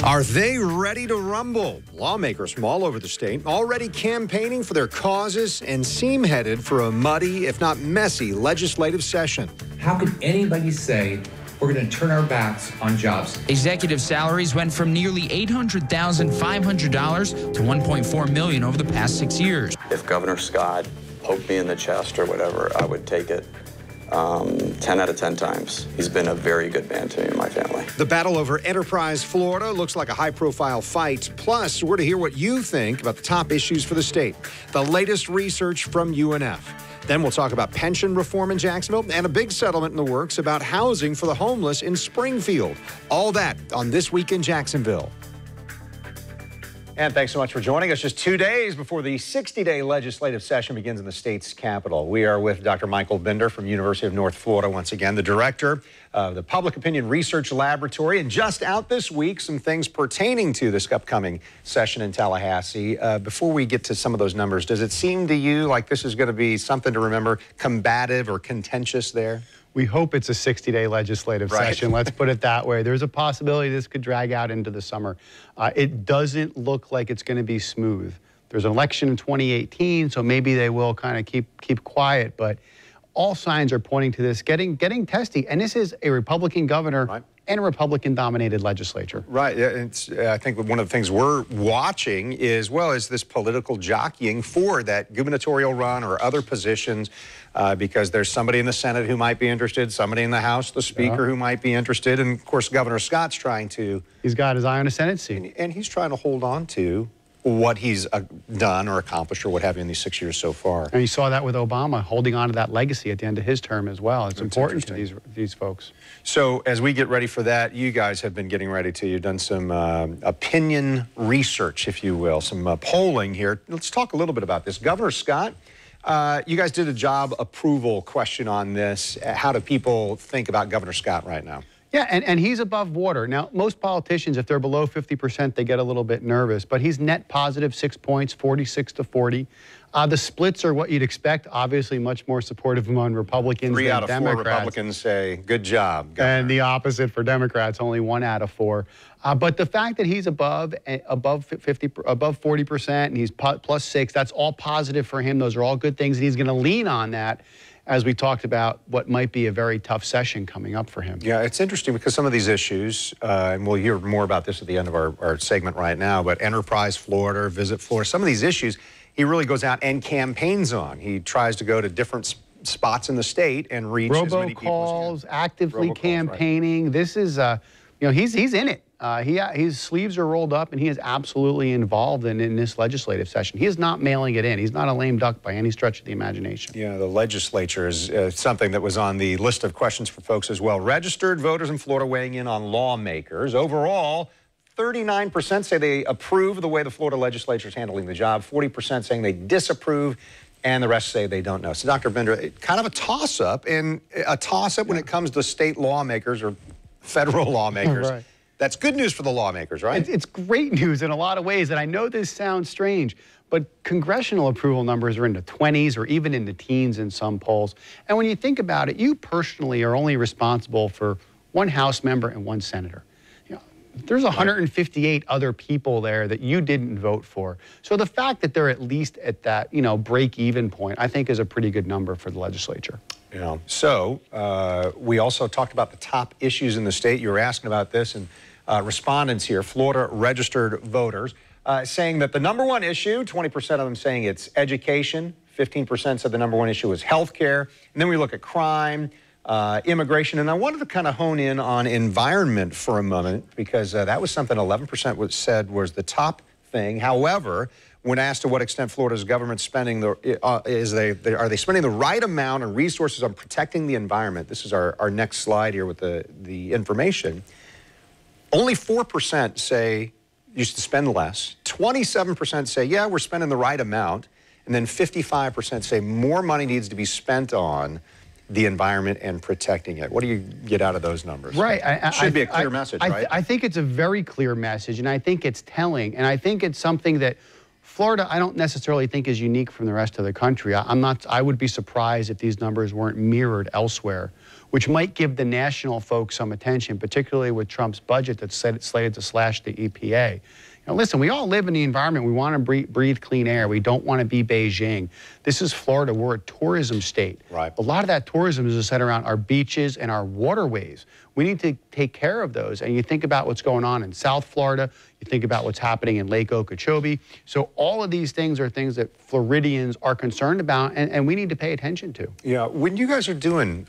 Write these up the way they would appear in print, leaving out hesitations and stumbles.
Are they ready to rumble? Lawmakers from all over the state already campaigning for their causes and seem headed for a muddy, if not messy, legislative session. How could anybody say we're going to turn our backs on jobs? Executive salaries went from nearly $800,500 to $1.4 million over the past 6 years. If Governor Scott poked me in the chest or whatever, I would take it 10 out of 10 times. He's been a very good man to me and my family. The battle over Enterprise, Florida looks like a high-profile fight. Plus, we're to hear what you think about the top issues for the state. The latest research from UNF. Then we'll talk about pension reform in Jacksonville and a big settlement in the works about housing for the homeless in Springfield. All that on This Week in Jacksonville. And thanks so much for joining us. Just 2 days before the 60-day legislative session begins in the state's capital. We are with Dr. Michael Bender from University of North Florida once again, the director of the Public Opinion Research Laboratory. And just out this week, some things pertaining to this upcoming session in Tallahassee. Before we get to some of those numbers, does it seem to you like this is going to be something to remember, combative or contentious there? We hope it's a 60-day legislative session. Let's put it that way. There's a possibility this could drag out into the summer. It doesn't look like it's going to be smooth. There's an election in 2018, so maybe they will kind of keep quiet. But all signs are pointing to this getting testy. And this is a Republican governor and a Republican-dominated legislature. Right. I think one of the things we're watching is this political jockeying for that gubernatorial run or other positions because there's somebody in the Senate who might be interested, somebody in the House, the Speaker who might be interested, and, of course, Governor Scott's trying to... He's got his eye on a Senate seat. And he's trying to hold on to what he's done or accomplished or what have you in these 6 years so far. And you saw that with Obama, holding on to that legacy at the end of his term as well. It's important to these folks. So as we get ready for that, you guys have been getting ready to. You've done some opinion research, if you will, some polling here. Let's talk a little bit about this. Governor Scott, you guys did a job approval question on this. How do people think about Governor Scott right now? Yeah, and he's above water. Now, most politicians, if they're below 50%, they get a little bit nervous. But he's net positive 6 points, 46 to 40. The splits are what you'd expect. Obviously, much more supportive among Republicans than Democrats. 3 out of 4 Republicans say, good job, Governor. And the opposite for Democrats, only 1 out of 4. But the fact that he's above 40%, and he's plus 6, that's all positive for him. Those are all good things, and he's going to lean on that as we talked about what might be a very tough session coming up for him. Yeah, it's interesting because some of these issues, and we'll hear more about this at the end of our segment right now, but Enterprise Florida, Visit Florida, some of these issues he really goes out and campaigns on. He tries to go to different spots in the state and reach as many people as he can. Actively campaigning. Right. This is, he's in it. His sleeves are rolled up, and he is absolutely involved in this legislative session. He is not mailing it in. He's not a lame duck by any stretch of the imagination. Yeah, the legislature is something that was on the list of questions for folks as well. Registered voters in Florida weighing in on lawmakers. Overall, 39% say they approve of the way the Florida legislature is handling the job, 40% saying they disapprove, and the rest say they don't know. So, Dr. Bender, kind of a toss-up, and a toss-up when it comes to state lawmakers or federal lawmakers. Right. That's good news for the lawmakers, right? It's great news in a lot of ways, and I know this sounds strange, but congressional approval numbers are in the 20s or even in the teens in some polls. And when you think about it, you personally are only responsible for 1 House member and 1 senator. There's 158 other people there that you didn't vote for. So the fact that they're at least at that, break-even point, I think is a pretty good number for the legislature. Yeah. So we also talked about the top issues in the state. You were asking about this, and respondents here, Florida registered voters, saying that the #1 issue, 20% of them saying it's education, 15% said the #1 issue is health care, and then we look at crime, immigration, and I wanted to kind of hone in on environment for a moment because that was something 11% said was the top thing. However, when asked to what extent Florida's government spending, are they spending the right amount of resources on protecting the environment? This is our next slide here with the information. Only 4% say used to spend less. 27% say, yeah, we're spending the right amount. And then 55% say more money needs to be spent on the environment and protecting it. What do you get out of those numbers? Right. Should be a clear message, right? I think it's a very clear message, and I think it's telling, and I think it's something that Florida, I don't necessarily think is unique from the rest of the country. I would be surprised if these numbers weren't mirrored elsewhere, which might give the national folks some attention, particularly with Trump's budget that's slated to slash the EPA. Now, listen, we all live in the environment. We want to breathe clean air. We don't want to be Beijing. This is Florida. We're a tourism state. Right. A lot of that tourism is centered around our beaches and our waterways. We need to take care of those. And you think about what's going on in South Florida. You think about what's happening in Lake Okeechobee. So all of these things are things that Floridians are concerned about, and we need to pay attention to. Yeah, when you guys are doing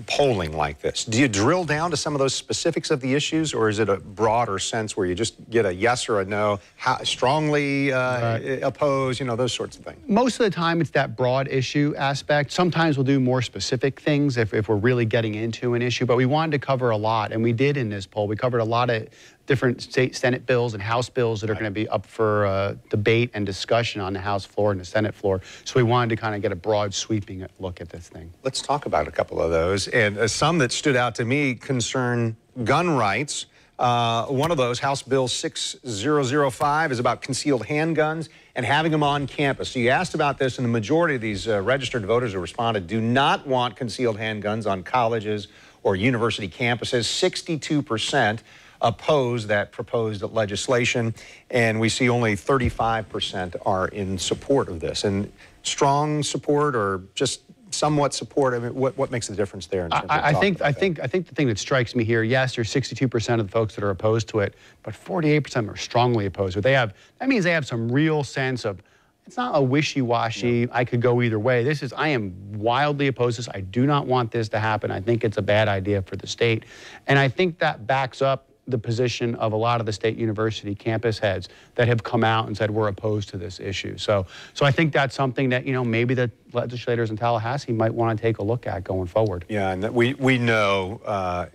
polling like this, do you drill down to some of those specifics of the issues, or is it a broader sense where you just get a yes or a no, strongly oppose, you know, those sorts of things? Most of the time, it's that broad issue aspect. Sometimes we'll do more specific things if we're really getting into an issue, but we wanted to cover a lot, and we did in this poll. We covered a lot of different state Senate bills and House bills that are going to be up for debate and discussion on the House floor and the Senate floor. So we wanted to kind of get a broad, sweeping look at this thing. Let's talk about a couple of those. And some that stood out to me concern gun rights. One of those, House Bill 6005, is about concealed handguns and having them on campus. So you asked about this, and the majority of these registered voters who responded do not want concealed handguns on colleges or university campuses. 62% oppose that proposed legislation, and we see only 35% are in support of this. And strong support or just somewhat support, I mean, what makes the difference there? In terms of I think the thing that strikes me here, yes, there's 62% of the folks that are opposed to it, but 48% are strongly opposed to it. That means they have some real sense of, it's not a wishy-washy, I could go either way. This is, I am wildly opposed to this. I do not want this to happen. I think it's a bad idea for the state. And I think that backs up the position of a lot of the state university campus heads that have come out and said we're opposed to this issue. So I think that's something that, you know, maybe the legislators in Tallahassee might want to take a look at going forward. Yeah, and we know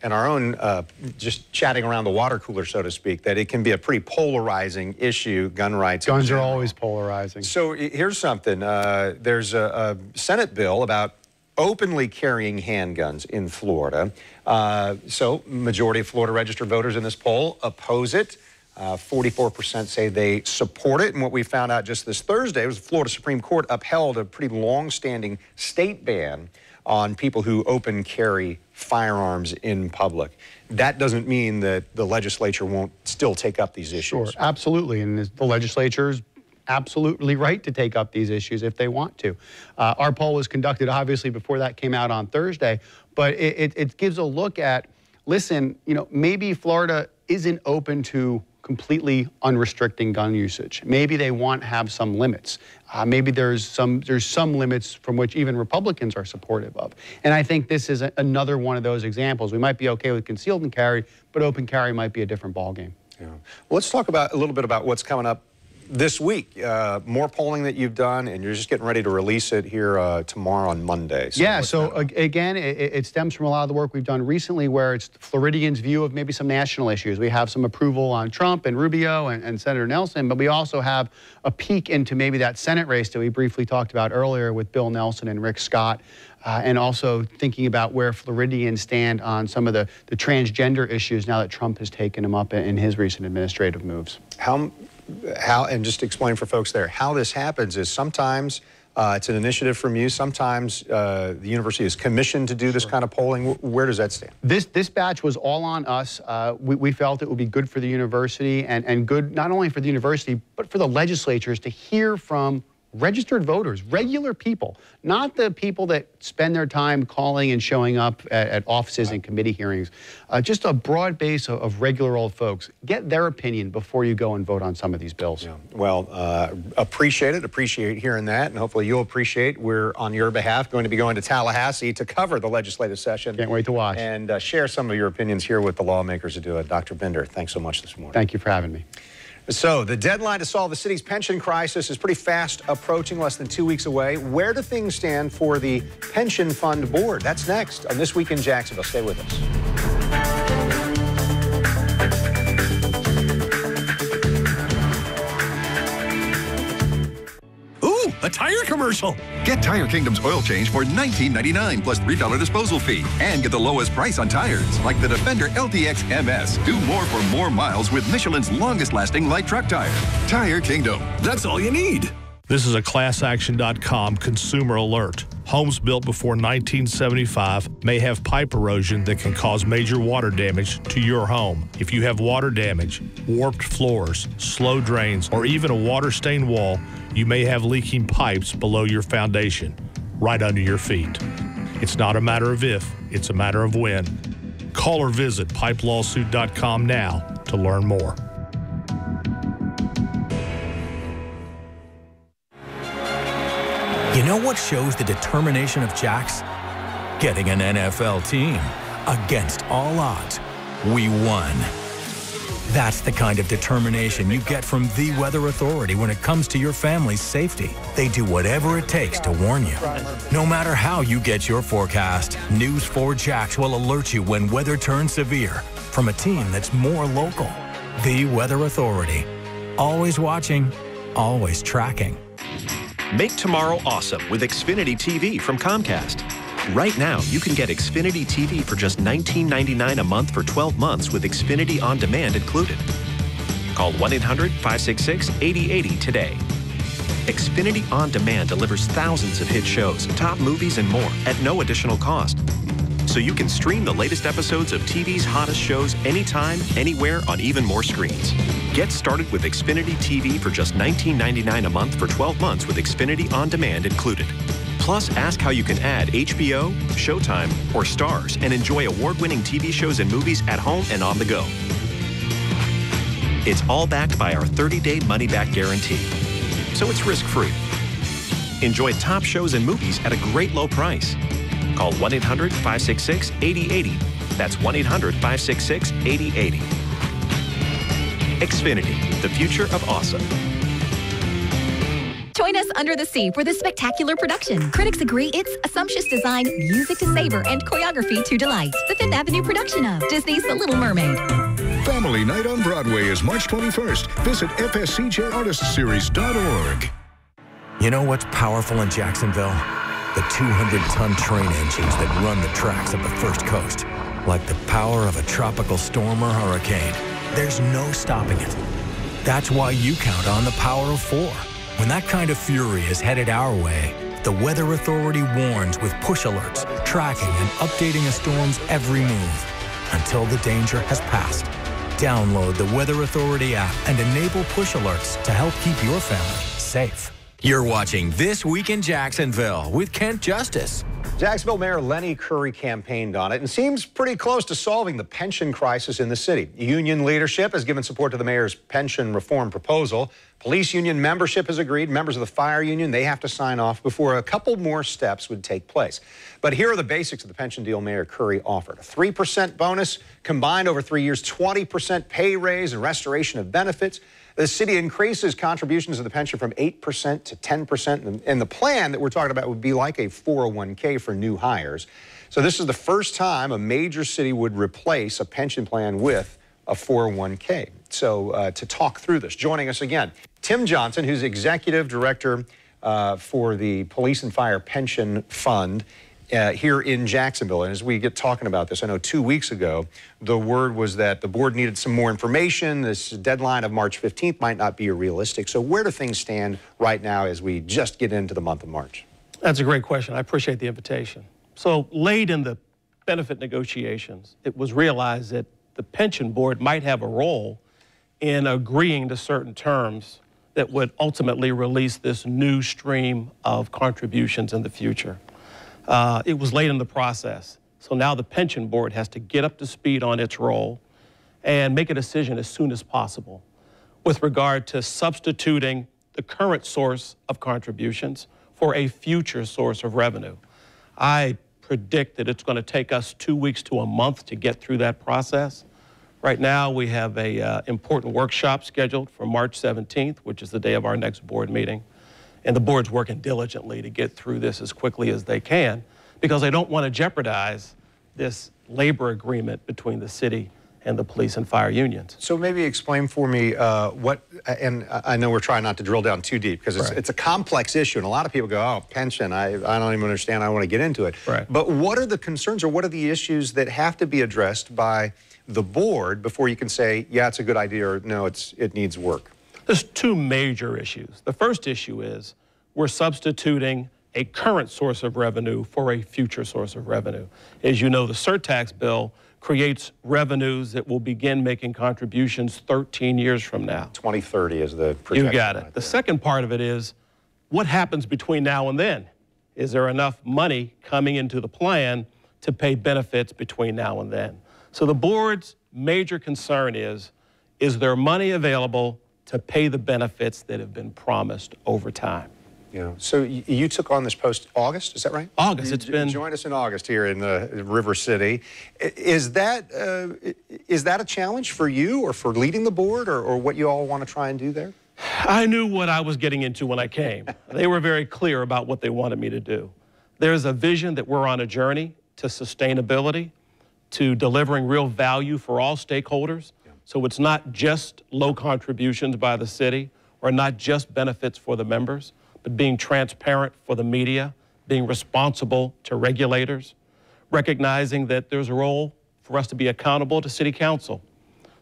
in our own just chatting around the water cooler, so to speak, that it can be a pretty polarizing issue, gun rights. Guns are always polarizing. So here's something. There's a Senate bill about openly carrying handguns in Florida. So majority of Florida registered voters in this poll oppose it. 44% say they support it. And what we found out just this Thursday was the Florida Supreme Court upheld a pretty long-standing state ban on people who open carry firearms in public. That doesn't mean that the legislature won't still take up these issues. Sure, absolutely. And the legislature's absolutely right to take up these issues if they want to. Our poll was conducted, obviously, before that came out on Thursday, but it gives a look at, listen, you know, maybe Florida isn't open to completely unrestricting gun usage. Maybe they want to have some limits. Maybe there's some limits from which even Republicans are supportive of. And I think this is another one of those examples. We might be okay with concealed and carry, but open carry might be a different ballgame. Yeah. Well, let's talk about a little bit about what's coming up this week. More polling that you've done, and you're just getting ready to release it here tomorrow on Monday. So yeah, so again, it stems from a lot of the work we've done recently where it's Floridians' view of maybe some national issues. We have some approval on Trump and Rubio and Senator Nelson, but we also have a peek into maybe that Senate race that we briefly talked about earlier with Bill Nelson and Rick Scott, and also thinking about where Floridians stand on some of the transgender issues now that Trump has taken them up in his recent administrative moves. How, and just to explain for folks there, how this happens is sometimes it's an initiative from you. Sometimes the university is commissioned to do this kind of polling. Where does that stand? This batch was all on us. We felt it would be good for the university and good not only for the university, but for the legislatures to hear from registered voters, regular people, not the people that spend their time calling and showing up at offices and committee hearings. Just a broad base of regular old folks. Get their opinion before you go and vote on some of these bills. Yeah. Well, appreciate hearing that, and hopefully you'll appreciate we're, on your behalf, going to be going to Tallahassee to cover the legislative session. Can't wait to watch. And share some of your opinions here with the lawmakers who do it. Dr. Binder, thanks so much this morning. Thank you for having me. So the deadline to solve the city's pension crisis is pretty fast approaching, less than 2 weeks away. Where do things stand for the Pension Fund Board? That's next on This Week in Jacksonville. Stay with us. A tire commercial. Get Tire Kingdom's oil change for $19.99 plus $3 disposal fee. And get the lowest price on tires, like the Defender LTX MS. Do more for more miles with Michelin's longest-lasting light truck tire. Tire Kingdom. That's all you need. This is a ClassAction.com consumer alert. Homes built before 1975 may have pipe erosion that can cause major water damage to your home. If you have water damage, warped floors, slow drains, or even a water-stained wall, you may have leaking pipes below your foundation, right under your feet. It's not a matter of if, it's a matter of when. Call or visit pipelawsuit.com now to learn more. You know what shows the determination of Jax? Getting an NFL team. Against all odds, we won. That's the kind of determination you get from the Weather Authority when it comes to your family's safety. They do whatever it takes to warn you. No matter how you get your forecast, News 4 Jax will alert you when weather turns severe from a team that's more local. The Weather Authority. Always watching, always tracking. Make tomorrow awesome with Xfinity TV from Comcast. Right now, you can get Xfinity TV for just $19.99 a month for 12 months with Xfinity On Demand included. Call 1-800-566-8080 today. Xfinity On Demand delivers thousands of hit shows, top movies, and more at no additional cost. So you can stream the latest episodes of TV's hottest shows anytime, anywhere, on even more screens. Get started with Xfinity TV for just $19.99 a month for 12 months with Xfinity On Demand included. Plus, ask how you can add HBO, Showtime, or Starz and enjoy award-winning TV shows and movies at home and on the go. It's all backed by our 30-day money-back guarantee. So it's risk-free. Enjoy top shows and movies at a great low price. Call 1-800-566-8080. That's 1-800-566-8080. Xfinity, the future of awesome. Join us under the sea for this spectacular production. Critics agree it's a sumptuous design, music to savor, and choreography to delight. The Fifth Avenue production of Disney's The Little Mermaid. Family Night on Broadway is March 21st. Visit fscjartistseries.org. You know what's powerful in Jacksonville? The 200-ton train engines that run the tracks of the First Coast. Like the power of a tropical storm or hurricane. There's no stopping it. That's why you count on the power of 4. When that kind of fury is headed our way, the Weather Authority warns with push alerts, tracking and updating a storm's every move until the danger has passed. Download the Weather Authority app and enable push alerts to help keep your family safe. You're watching This Week in Jacksonville with Kent Justice. Jacksonville Mayor Lenny Curry campaigned on it and seems pretty close to solving the pension crisis in the city. Union leadership has given support to the mayor's pension reform proposal. Police union membership has agreed. Members of the fire union, they have to sign off before a couple more steps would take place. But here are the basics of the pension deal Mayor Curry offered. A 3% bonus, combined over 3 years, 20% pay raise and restoration of benefits. The city increases contributions to the pension from 8% to 10%. And the plan that we're talking about would be like a 401k for new hires. So this is the first time a major city would replace a pension plan with a 401k. So to talk through this, joining us again, Tim Johnson, who's Executive Director for the Police and Fire Pension Fund here in Jacksonville. And as we get talking about this, I know 2 weeks ago, the word was that the board needed some more information. This deadline of March 15th might not be realistic. So where do things stand right now as we just get into the month of March? That's a great question. I appreciate the invitation. So late in the benefit negotiations, it was realized that the pension board might have a role in agreeing to certain terms that would ultimately release this new stream of contributions in the future. It was late in the process. So now the pension board has to get up to speed on its role and make a decision as soon as possible with regard to substituting the current source of contributions for a future source of revenue. I predict that it's going to take us 2 weeks to a month to get through that process. Right now, we have an important workshop scheduled for March 17th, which is the day of our next board meeting. And the board's working diligently to get through this as quickly as they can because they don't want to jeopardize this labor agreement between the city and the police and fire unions. So maybe explain for me what, and I know we're trying not to drill down too deep because it's a complex issue and a lot of people go, oh, pension, I don't even understand, I don't want to get into it. Right. But what are the concerns or what are the issues that have to be addressed by the board before you can say, yeah, it's a good idea or no, it needs work? There's two major issues. The first issue is we're substituting a current source of revenue for a future source of revenue. As you know, the surtax bill creates revenues that will begin making contributions 13 years from now. 2030 is the projection. You got it. The second part of it is, what happens between now and then? Is there enough money coming into the plan to pay benefits between now and then? So the board's major concern is there money available to pay the benefits that have been promised over time? Yeah. So you took on this post August, is that right? August. You joined us in August here in River City. Is that a challenge for you or for leading the board or what you all want to try and do there? I knew what I was getting into when I came. They were very clear about what they wanted me to do. There's a vision that we're on a journey to sustainability, to delivering real value for all stakeholders. Yeah. So it's not just low contributions by the city or not just benefits for the members, but being transparent for the media, being responsible to regulators, recognizing that there's a role for us to be accountable to city council.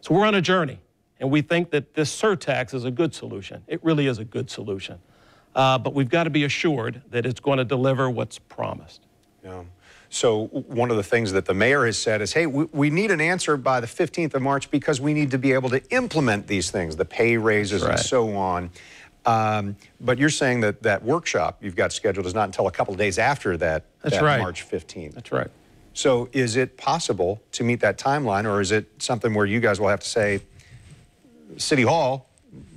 So we're on a journey, and we think that this surtax is a good solution. It really is a good solution. But we've got to be assured that it's going to deliver what's promised. Yeah. So one of the things that the mayor has said is, hey, we need an answer by the 15th of March because we need to be able to implement these things, the pay raises and so on. But you're saying that that workshop you've got scheduled is not until a couple of days after that March 15th. That's right. So is it possible to meet that timeline, or is it something where you guys will have to say, City Hall,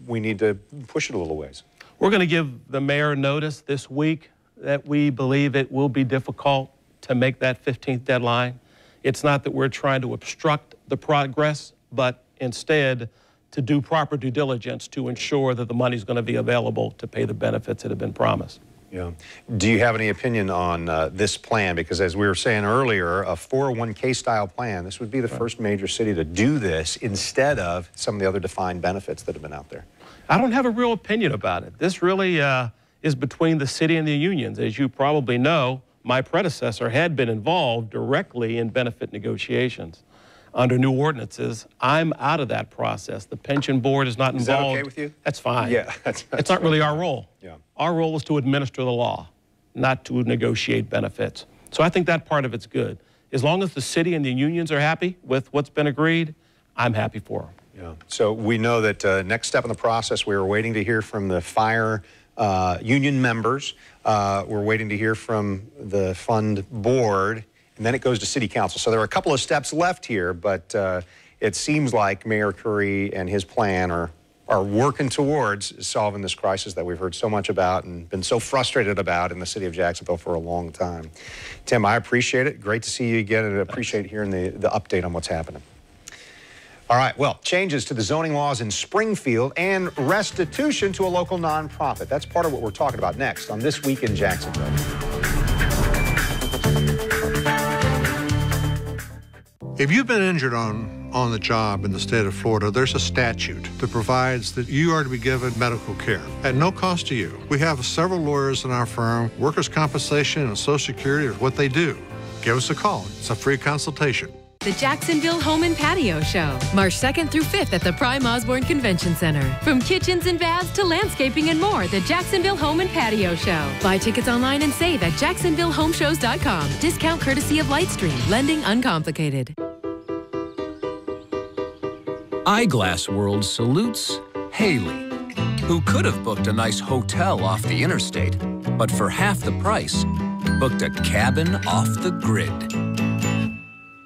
we need to push it a little ways? We're going to give the mayor notice this week that we believe it will be difficult to make that 15th deadline. It's not that we're trying to obstruct the progress, but instead to do proper due diligence to ensure that the money's going to be available to pay the benefits that have been promised. Yeah. Do you have any opinion on this plan? Because as we were saying earlier, a 401k style plan, this would be the first major city to do this instead of some of the other defined benefits that have been out there. I don't have a real opinion about it. This really is between the city and the unions. As you probably know, my predecessor had been involved directly in benefit negotiations. Under new ordinances, I'm out of that process. The pension board is not involved. Is that okay with you? That's fine. Yeah. It's not really our role. Yeah. Our role is to administer the law, not to negotiate benefits. So I think that part of it's good. As long as the city and the unions are happy with what's been agreed, I'm happy for them. Yeah. So we know that next step in the process, we are waiting to hear from the fire union members. We're waiting to hear from the fund board, and then it goes to city council. So there are a couple of steps left here, but it seems like Mayor Curry and his plan are working towards solving this crisis that we've heard so much about and been so frustrated about in the city of Jacksonville for a long time. Tim, I appreciate it. Great to see you again, and I appreciate hearing the update on what's happening. All right, well, changes to the zoning laws in Springfield and restitution to a local nonprofit. That's part of what we're talking about next on This Week in Jacksonville. If you've been injured on the job in the state of Florida, there's a statute that provides that you are to be given medical care at no cost to you. We have several lawyers in our firm. Workers' compensation and Social Security is what they do. Give us a call. It's a free consultation. The Jacksonville Home and Patio Show, March 2nd through 5th at the Prime Osborne Convention Center. From kitchens and baths to landscaping and more, the Jacksonville Home and Patio Show. Buy tickets online and save at jacksonvillehomeshows.com. Discount courtesy of Lightstream. Lending uncomplicated. Eyeglass World salutes Haley, who could have booked a nice hotel off the interstate, but for half the price, booked a cabin off the grid.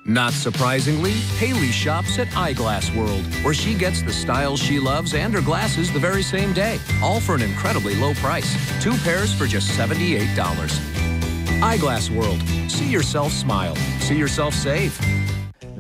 Not surprisingly, Haley shops at Eyeglass World, where she gets the styles she loves and her glasses the very same day, all for an incredibly low price. 2 pairs for just $78. Eyeglass World. See yourself smile. See yourself save.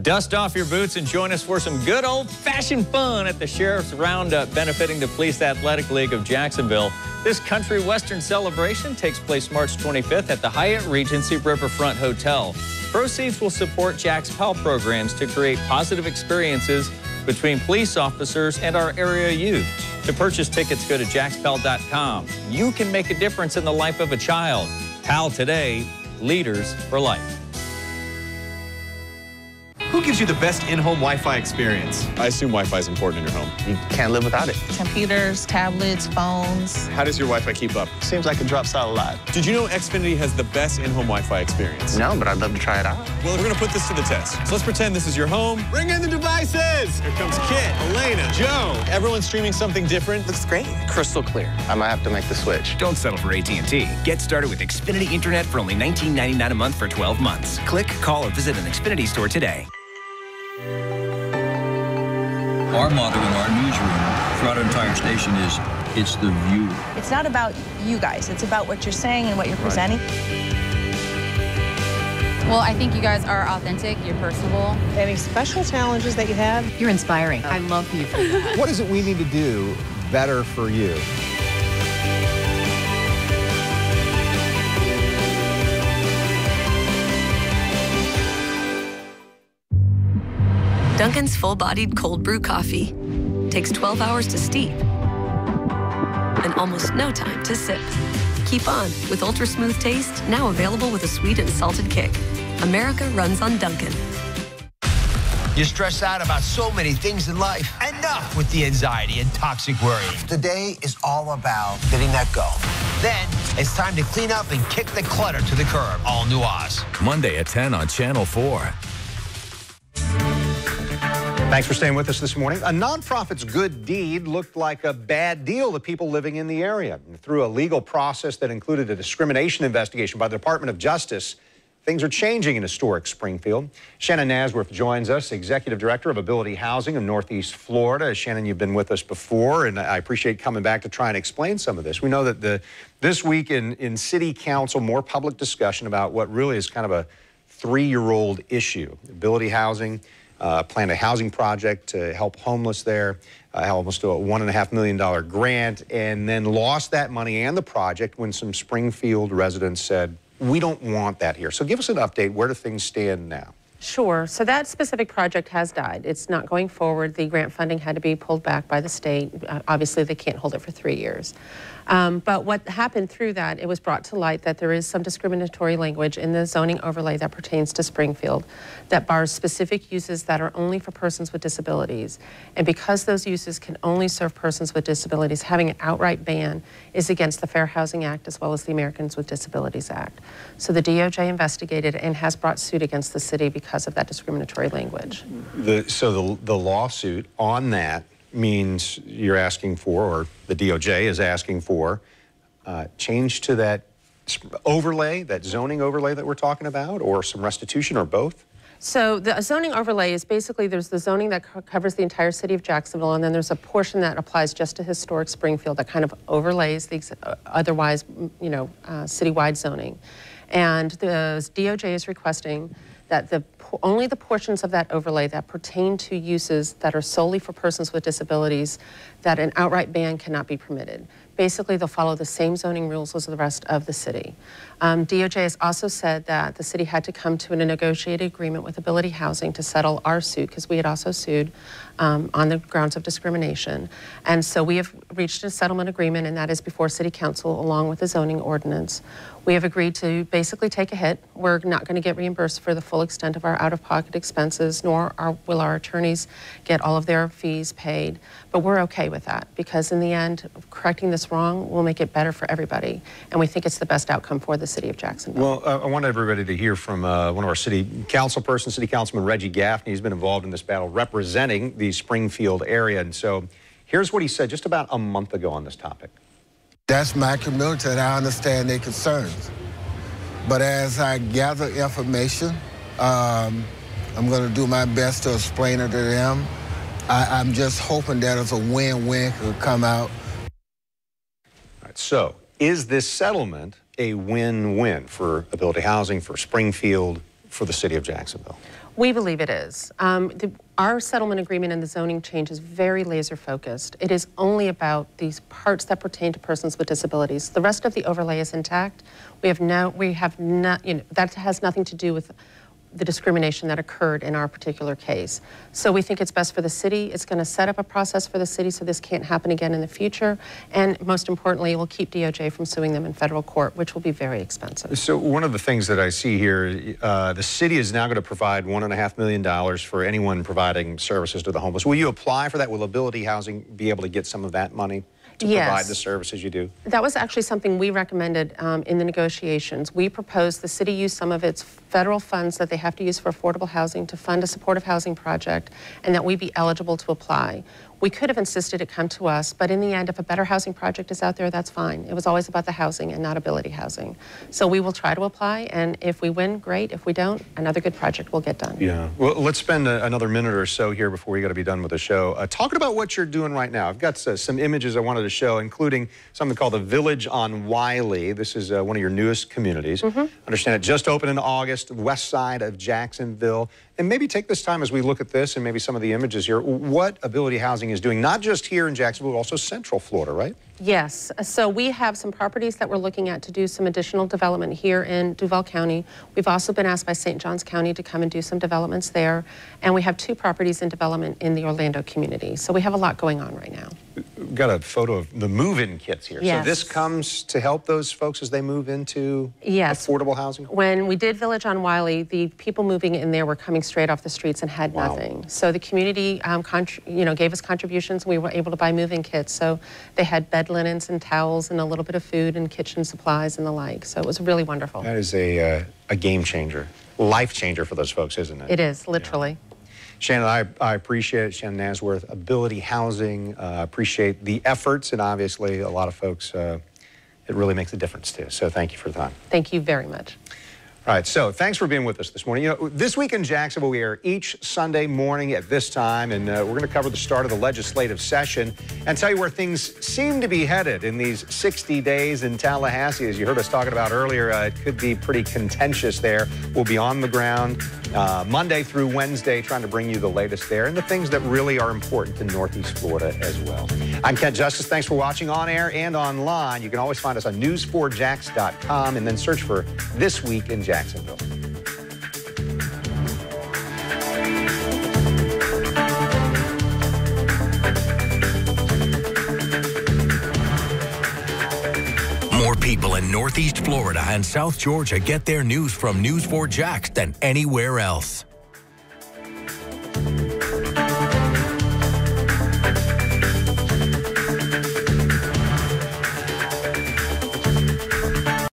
Dust off your boots and join us for some good old-fashioned fun at the Sheriff's Roundup benefiting the Police Athletic League of Jacksonville. This country western celebration takes place March 25th at the Hyatt Regency Riverfront Hotel. Proceeds will support Jack's PAL programs to create positive experiences between police officers and our area youth. To purchase tickets, go to jackspal.com. You can make a difference in the life of a child. PAL today, leaders for life. Who gives you the best in-home Wi-Fi experience? I assume Wi-Fi is important in your home. You can't live without it. Computers, tablets, phones. How does your Wi-Fi keep up? Seems like it drops out a lot. Did you know Xfinity has the best in-home Wi-Fi experience? No, but I'd love to try it out. Well, we're going to put this to the test. So let's pretend this is your home. Bring in the devices. Here comes Kit, Elena, Joe. Everyone's streaming something different. Looks great. Crystal clear. I might have to make the switch. Don't settle for AT&T. Get started with Xfinity Internet for only $19.99 a month for 12 months. Click, call, or visit an Xfinity store today. Our motto in our newsroom throughout our entire station is, it's the view. It's not about you guys. It's about what you're saying and what you're presenting. Well, I think you guys are authentic. You're personable. Any special challenges that you have? You're inspiring. I love you for that. What is it we need to do better for you? Dunkin's full-bodied cold brew coffee takes 12 hours to steep and almost no time to sip. Keep on with ultra-smooth taste, now available with a sweet and salted kick. America runs on Dunkin'. You're stressed out about so many things in life. Enough with the anxiety and toxic worrying. Today is all about letting that go. Then it's time to clean up and kick the clutter to the curb. All new Oz. Monday at 10 on Channel 4. Thanks for staying with us this morning. A nonprofit's good deed looked like a bad deal to people living in the area. Through a legal process that included a discrimination investigation by the Department of Justice, things are changing in historic Springfield. Shannon Nasworth joins us, Executive Director of Ability Housing of Northeast Florida. Shannon, you've been with us before, and I appreciate coming back to try and explain some of this. We know that this week in City Council, more public discussion about what really is kind of a 3-year-old issue. Ability Housing planned a housing project to help homeless there, almost a $1.5 million grant, and then lost that money and the project when some Springfield residents said, we don't want that here. So give us an update. Where do things stand now? Sure. So that specific project has died. It's not going forward. The grant funding had to be pulled back by the state. Obviously, they can't hold it for 3 years. But what happened through that, it was brought to light that there is some discriminatory language in the zoning overlay that pertains to Springfield that bars specific uses that are only for persons with disabilities. And because those uses can only serve persons with disabilities, having an outright ban is against the Fair Housing Act as well as the Americans with Disabilities Act. So the DOJ investigated and has brought suit against the city because of that discriminatory language. So the lawsuit on that means you're asking for, or the DOJ is asking for, change to that overlay, that zoning overlay that we're talking about, or some restitution, or both? So the zoning overlay is basically, there's the zoning that covers the entire city of Jacksonville, and then there's a portion that applies just to historic Springfield that kind of overlays the otherwise, citywide zoning. And the DOJ is requesting that only the portions of that overlay that pertain to uses that are solely for persons with disabilities, that an outright ban cannot be permitted. Basically, they'll follow the same zoning rules as the rest of the city. DOJ has also said that the city had to come to a negotiated agreement with Ability Housing to settle our suit, because we had also sued on the grounds of discrimination. And so we have reached a settlement agreement, and that is before City Council along with the zoning ordinance. We have agreed to basically take a hit. We're not going to get reimbursed for the full extent of our out-of-pocket expenses, nor will our attorneys get all of their fees paid. But we're okay with that, because in the end, correcting this wrong will make it better for everybody. And we think it's the best outcome for the city of Jacksonville. Well, I want everybody to hear from one of our city council persons, City Councilman Reggie Gaffney. He's been involved in this battle representing the Springfield area. And so here's what he said just about a month ago on this topic. That's my community, and I understand their concerns. But as I gather information, I'm going to do my best to explain it to them. I'm just hoping that it's a win-win could come out. All right, so is this settlement a win-win for Ability Housing, for Springfield, for the city of Jacksonville? We believe it is. Our settlement agreement and the zoning change is very laser focused. It is only about these parts that pertain to persons with disabilities. The rest of the overlay is intact. That has nothing to do with the discrimination that occurred in our particular case. So we think it's best for the city. It's going to set up a process for the city so this can't happen again in the future. And most importantly, it will keep DOJ from suing them in federal court, which will be very expensive. So one of the things that I see here, the city is now going to provide $1.5 million for anyone providing services to the homeless. Will you apply for that? Will Ability Housing be able to get some of that money to provide the services you do? That was actually something we recommended in the negotiations. We proposed the city use some of its federal funds that they have to use for affordable housing to fund a supportive housing project, and that we be eligible to apply. We could have insisted it come to us, but in the end, if a better housing project is out there, that's fine. It was always about the housing and not Ability Housing. So we will try to apply, and if we win, great. If we don't, another good project will get done. Yeah. Well, let's spend another minute or so here before we got to be done with the show. Talking about what you're doing right now. I've got some images I wanted to show, including something called the Village on Wiley. This is one of your newest communities. Understand it just opened in August, west side of Jacksonville. And maybe take this time as we look at this and maybe some of the images here, what Ability Housing is doing, not just here in Jacksonville, but also Central Florida, right? Yes. So we have some properties that we're looking at to do some additional development here in Duval County. We've also been asked by St. Johns County to come and do some developments there. And we have 2 properties in development in the Orlando community. So we have a lot going on right now. We've got a photo of the move-in kits here. Yes. So this comes to help those folks as they move into affordable housing? When we did Village on Wiley, the people moving in there were coming straight off the streets and had nothing. So the community gave us contributions. We were able to buy move-in kits. So they had bed linens and towels and a little bit of food and kitchen supplies and the like. So it was really wonderful. That is a game changer, life changer for those folks, isn't it? It is, literally. Yeah. Shannon, I appreciate it. Shannon Nasworth, Ability Housing, appreciate the efforts, and obviously a lot of folks, it really makes a difference too. So thank you for the time. Thank you very much. All right, so thanks for being with us this morning. You know, this week in Jacksonville, we air each Sunday morning at this time, and we're going to cover the start of the legislative session and tell you where things seem to be headed in these 60 days in Tallahassee. As you heard us talking about earlier, it could be pretty contentious there. We'll be on the ground Monday through Wednesday trying to bring you the latest there and the things that really are important to Northeast Florida as well. I'm Kent Justice. Thanks for watching on air and online. You can always find us on news4jax.com and then search for This Week in Jacksonville. More people in Northeast Florida and South Georgia get their news from News 4 Jax than anywhere else.